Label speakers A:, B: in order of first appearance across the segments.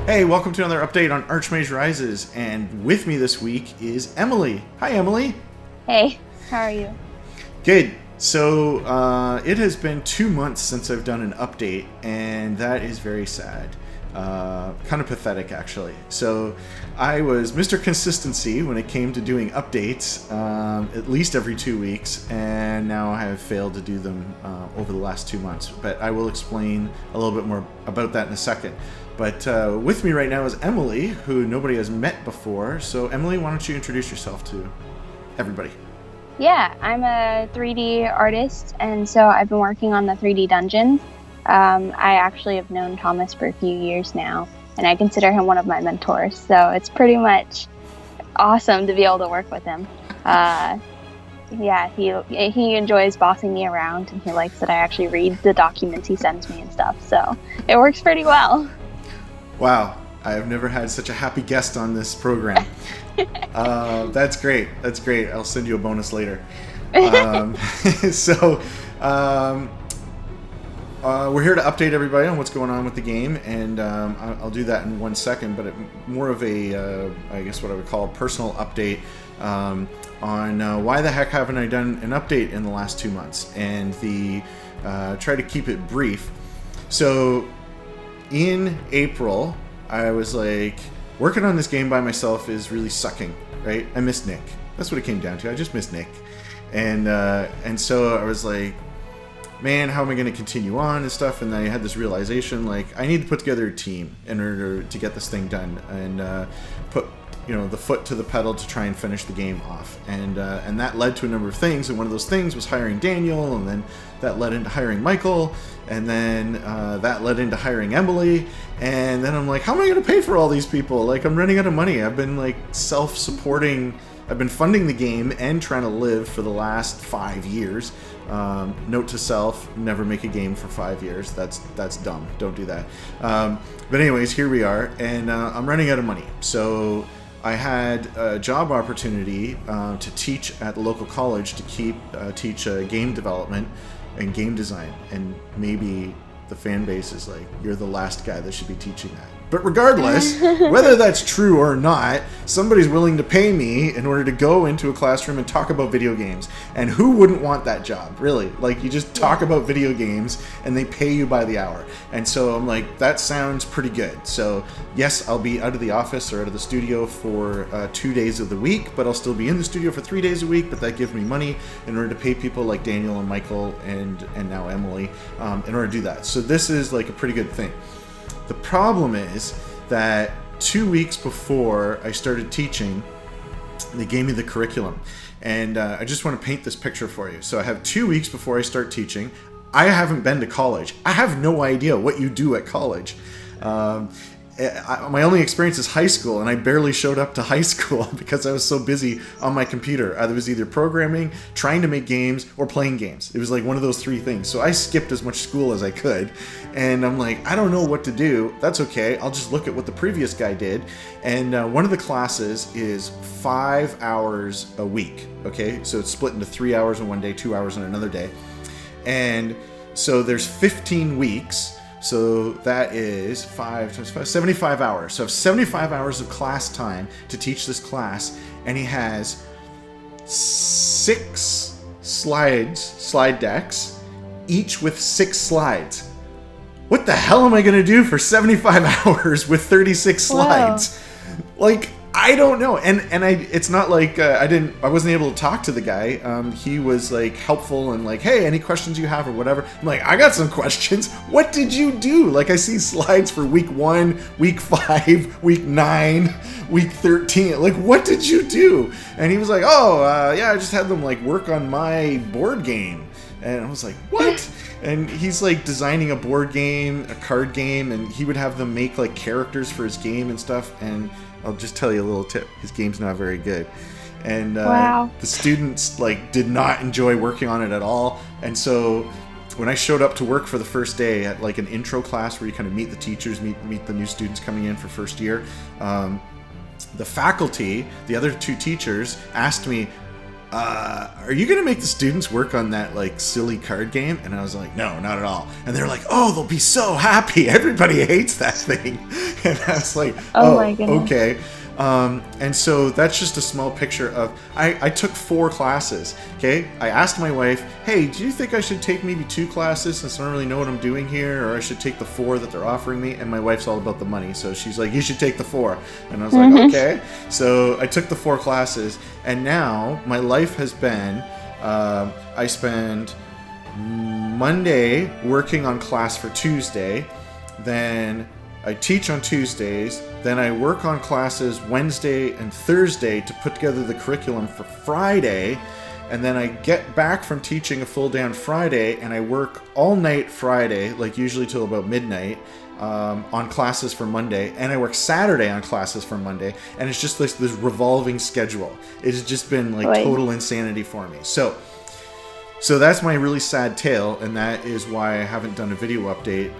A: Hey, welcome to another update on Archmage Rises, and with me this week is Emily. Hi, Emily.
B: Hey, how are you?
A: Good. So, it has been 2 months since I've done an update, and that is very sad. Kind of pathetic, actually. So, I was Mr. Consistency when it came to doing updates, at least every 2 weeks, and now I have failed to do them over the last 2 months. But I will explain a little bit more about that in a second. But with me right now is Emily, who nobody has met before. So, Emily, why don't you introduce yourself to everybody?
B: Yeah, I'm a 3D artist, and so I've been working on the 3D dungeons. I actually have known Thomas for a few years now, and I consider him one of my mentors, so it's pretty much awesome to be able to work with him. Yeah, he enjoys bossing me around, and he likes that I actually read the documents he sends me and stuff, so it works pretty well.
A: Wow, I have never had such a happy guest on this program. That's great. That's great. I'll send you a bonus later. So, we're here to update everybody on what's going on with the game, and I'll do that in 1 second, but more of a, I guess what I would call a personal update on why the heck haven't I done an update in the last 2 months, and try to keep it brief. So, in April, I was like, working on this game by myself is really sucking, right? I miss Nick. That's what it came down to. I just miss Nick. And so I was like, man, how am I going to continue on and stuff? And then I had this realization, like, I need to put together a team in order to get this thing done and put, the foot to the pedal to try and finish the game off. And that led to a number of things. And one of those things was hiring Daniel, and then that led into hiring Michael, and then that led into hiring Emily. And then I'm like, how am I going to pay for all these people? Like, I'm running out of money. I've been like self-supporting. I've been funding the game and trying to live for the last 5 years. Note to self, never make a game for 5 years. That's dumb. Don't do that. But anyways, here we are, and I'm running out of money. So I had a job opportunity to teach at the local college to teach game development and game design. And maybe the fan base is like, you're the last guy that should be teaching that. But regardless, whether that's true or not, somebody's willing to pay me in order to go into a classroom and talk about video games. And who wouldn't want that job, really? Like, you just talk about video games and they pay you by the hour. And so I'm like, that sounds pretty good. So yes, I'll be out of the office or out of the studio for 2 days of the week, but I'll still be in the studio for 3 days a week. But that gives me money in order to pay people like Daniel and Michael and now Emily in order to do that. So this is like a pretty good thing. The problem is that 2 weeks before I started teaching, they gave me the curriculum. And I just want to paint this picture for you. So I have 2 weeks before I start teaching. I haven't been to college. I have no idea what you do at college. My only experience is high school, and I barely showed up to high school because I was so busy on my computer. I was either programming, trying to make games, or playing games. It was like one of those three things. So I skipped as much school as I could, and I'm like, I don't know what to do. That's okay. I'll just look at what the previous guy did. And one of the classes is 5 hours a week. Okay, so it's split into 3 hours on one day, 2 hours on another day. And so there's 15 weeks. So that is 5 times 5, 75 hours. So I have 75 hours of class time to teach this class, and he has 6 slide decks, each with 6 slides. What the hell am I going to do for 75 hours with 36 slides? Whoa. Like, I don't know. And it's not like I wasn't able to talk to the guy. He was like helpful and like, hey, any questions you have or whatever. I'm like, I got some questions. What did you do? Like, I see slides for week 1, week 5, week 9, week 13. Like, what did you do? And he was like, yeah, I just had them like work on my board game. And I was like, what? And he's like designing a board game, a card game, and he would have them make like characters for his game and stuff. And I'll just tell you a little tip. His game's not very good. And
B: wow.
A: The students like did not enjoy working on it at all. And so when I showed up to work for the first day at like an intro class where you kind of meet the teachers, meet the new students coming in for first year, the faculty, the other 2 teachers, asked me, are you going to make the students work on that like silly card game? And I was like, no, not at all. And they're like, oh, they'll be so happy. Everybody hates that thing. And I was like, oh
B: my goodness.
A: Okay. And so that's just a small picture of, I took 4 classes, okay? I asked my wife, hey, do you think I should take maybe 2 classes since I don't really know what I'm doing here, or I should take the 4 that they're offering me? And my wife's all about the money, so she's like, you should take the 4. And I was like, okay. So I took the 4 classes, and now my life has been, I spend Monday working on class for Tuesday, then I teach on Tuesdays, then I work on classes Wednesday and Thursday to put together the curriculum for Friday, and then I get back from teaching a full day on Friday, and I work all night Friday, like usually till about midnight, on classes for Monday, and I work Saturday on classes for Monday, and it's just this revolving schedule. It's just been like total insanity for me. So that's my really sad tale, and that is why I haven't done a video update,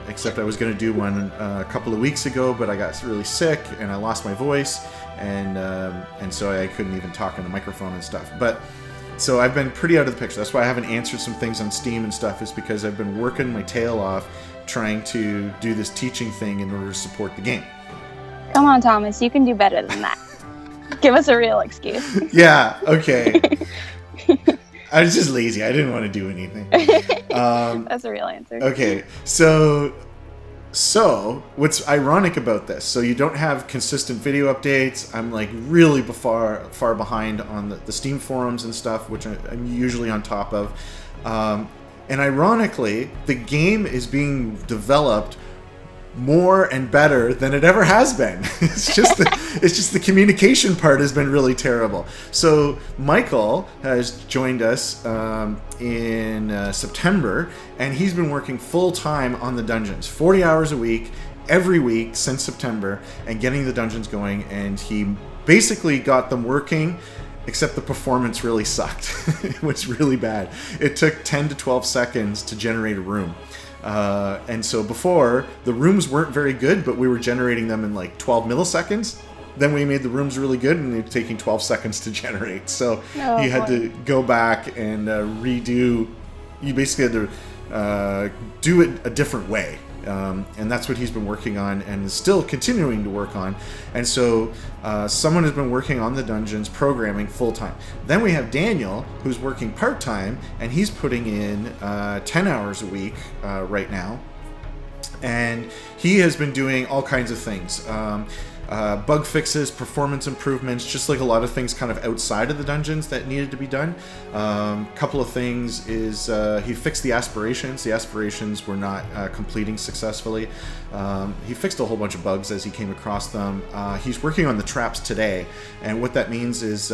A: except I was going to do one a couple of weeks ago, but I got really sick, and I lost my voice, and so I couldn't even talk on the microphone and stuff. But so I've been pretty out of the picture. That's why I haven't answered some things on Steam and stuff, is because I've been working my tail off trying to do this teaching thing in order to support the game.
B: Come on, Thomas, you can do better than that. Give us a real excuse.
A: Yeah, okay. I was just lazy. I didn't want to do anything.
B: That's a real answer.
A: Okay, so what's ironic about this? So you don't have consistent video updates. I'm like really far behind on the Steam forums and stuff, which I'm usually on top of. And ironically, the game is being developed more and better than it ever has been. It's just the communication part has been really terrible. So Michael has joined us in September, and he's been working full time on the dungeons, 40 hours a week, every week since September, and getting the dungeons going. And he basically got them working, except the performance really sucked. It was really bad. It took 10 to 12 seconds to generate a room. And so before, the rooms weren't very good, but we were generating them in like 12 milliseconds. Then we made the rooms really good, and they were taking 12 seconds to generate. So he had to go back and redo. You basically had to do it a different way. And that's what he's been working on and is still continuing to work on. And so someone has been working on the dungeons programming full-time. Then we have Daniel, who's working part-time, and he's putting in 10 hours a week right now. And he has been doing all kinds of things. Bug fixes, performance improvements, just like a lot of things kind of outside of the dungeons that needed to be done. Couple of things is he fixed the aspirations. The aspirations were not completing successfully. He fixed a whole bunch of bugs as he came across them. He's working on the traps today, and what that means is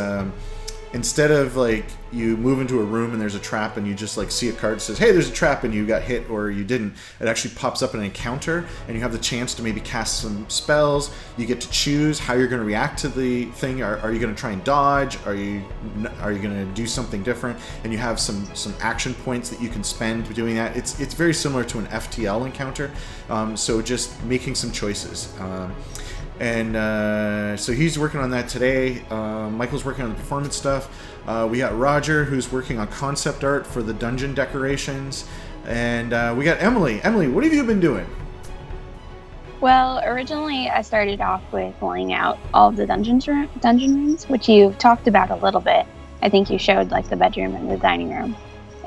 A: instead of like you move into a room and there's a trap and you just like see a card that says, hey, there's a trap, and you got hit or you didn't, it actually pops up an encounter, and you have the chance to maybe cast some spells. You get to choose how you're going to react to the thing. Are you going to try and dodge? Are you going to do something different? And you have some action points that you can spend doing that. It's very similar to an FTL encounter. So just making some choices. And so he's working on that today. Michael's working on the performance stuff. We got Roger, who's working on concept art for the dungeon decorations. And we got Emily. Emily, what have you been doing?
B: Well, originally I started off with laying out all of the dungeon rooms, which you've talked about a little bit. I think you showed like the bedroom and the dining room.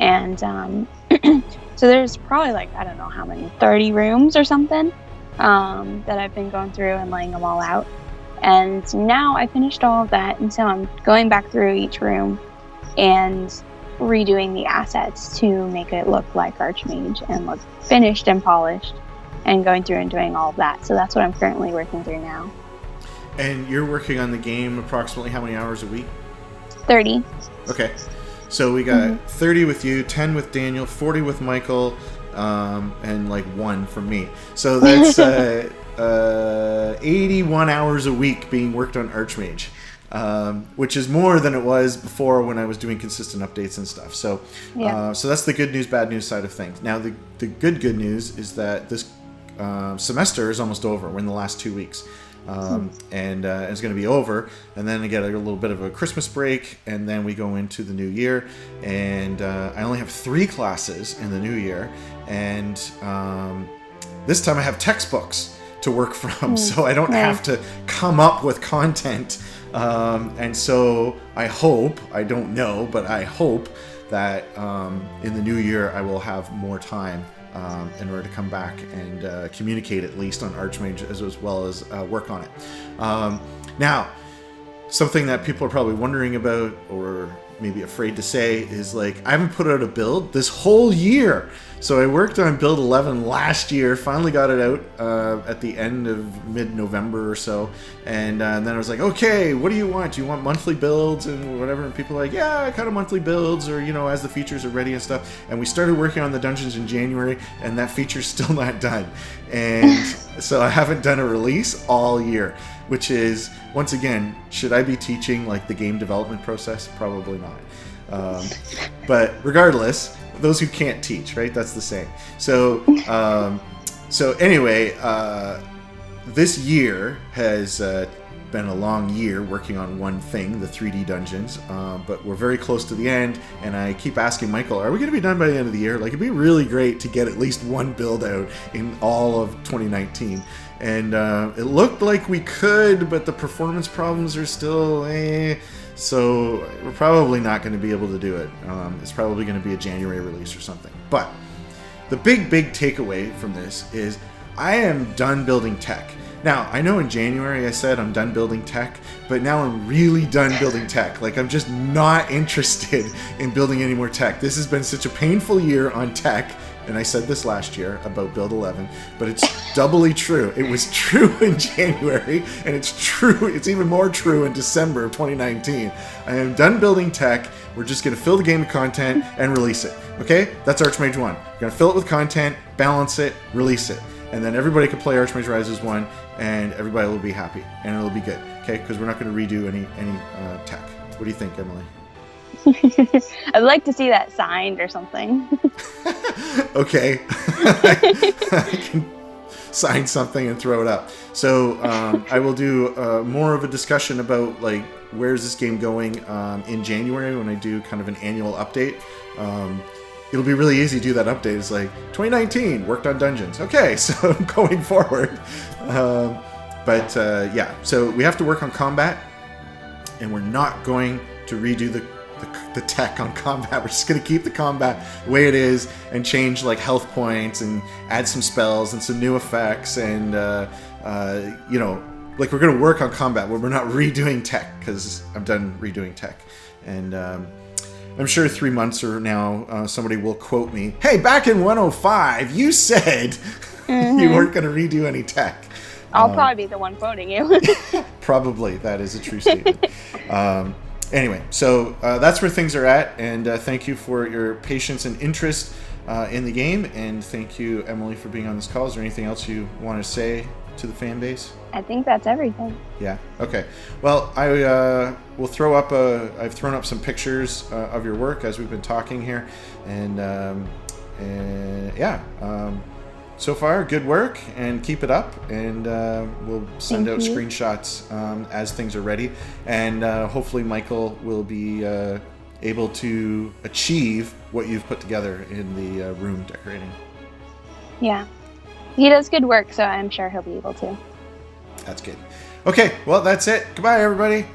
B: And so there's probably like, I don't know how many, 30 rooms or something. That I've been going through and laying them all out. And now I finished all of that, and so I'm going back through each room and redoing the assets to make it look like Archmage and look finished and polished, and going through and doing all of that. So that's what I'm currently working through now.
A: And you're working on the game approximately how many hours a week?
B: 30.
A: Okay. So we got 30 with you, 10 with Daniel, 40 with Michael, and like 1 from me. So that's 81 hours a week being worked on Archmage, which is more than it was before when I was doing consistent updates and stuff. So so that's the good news, bad news side of things. Now the good news is that this semester is almost over. We're in the last 2 weeks. and it's going to be over. And then I get a little bit of a Christmas break, and then we go into the new year. And I only have 3 classes in the new year, and this time I have textbooks to work from, so I don't have to come up with content. And so I hope, I don't know, but I hope that in the new year I will have more time in order to come back and communicate at least on Archmage as well as work on it. Now, something that people are probably wondering about or maybe afraid to say is like, I haven't put out a build this whole year. So I worked on build 11 last year, finally got it out at the end of mid-November or so. And then I was like, okay, what do you want? Do you want monthly builds and whatever? And people are like, yeah, kind of monthly builds, or, you know, as the features are ready and stuff. And we started working on the dungeons in January, and that feature's still not done. And so I haven't done a release all year, which is, once again, should I be teaching like the game development process? Probably not. But regardless, those who can't teach, right? That's the saying. So, so anyway, this year has been a long year working on one thing, the 3D dungeons, but we're very close to the end, and I keep asking Michael, are we going to be done by the end of the year? Like, it'd be really great to get at least one build out in all of 2019. And it looked like we could, but the performance problems are still so we're probably not going to be able to do it. It's probably going to be a January release or something. But the big takeaway from this is I am done building tech. Now, I know in January I said I'm done building tech, but now I'm really done building tech. Like, I'm just not interested in building any more tech. This has been such a painful year on tech, and I said this last year about build 11, but it's doubly true. It was true in January, and it's even more true in December of 2019. I am done building tech. We're just going to fill the game with content and release it. Okay? That's Archmage 1. We're going to fill it with content, balance it, release it. And then everybody can play Archmage Rises 1, and everybody will be happy, and it'll be good. Okay? Because we're not going to redo any tech. What do you think, Emily?
B: I'd like to see that signed or something.
A: Okay. I can sign something and throw it up. So I will do more of a discussion about like where's this game going in January when I do kind of an annual update. It'll be really easy to do that update. It's like 2019 worked on dungeons. Okay, so going forward. But yeah, so we have to work on combat, and we're not going to redo the tech on combat. We're just going to keep the combat the way it is and change like health points and add some spells and some new effects, and you know, like we're going to work on combat where we're not redoing tech, because I'm done redoing tech. And I'm sure 3 months from now somebody will quote me, hey, back in 105 you said you weren't going to redo any tech.
B: I'll probably be the one quoting you.
A: Probably. That is a true statement. Anyway, so that's where things are at, and thank you for your patience and interest in the game, and thank you, Emily, for being on this call. Is there anything else you want to say to the fan base?
B: I think that's everything.
A: Yeah. Okay. Well, I will throw up I've thrown up some pictures of your work as we've been talking here, and yeah. So far, good work, and keep it up, and we'll send out screenshots as things are ready, and hopefully Michael will be able to achieve what you've put together in the room decorating.
B: Yeah, he does good work, so I'm sure he'll be able to.
A: That's good. Okay, well, that's it. Goodbye, everybody.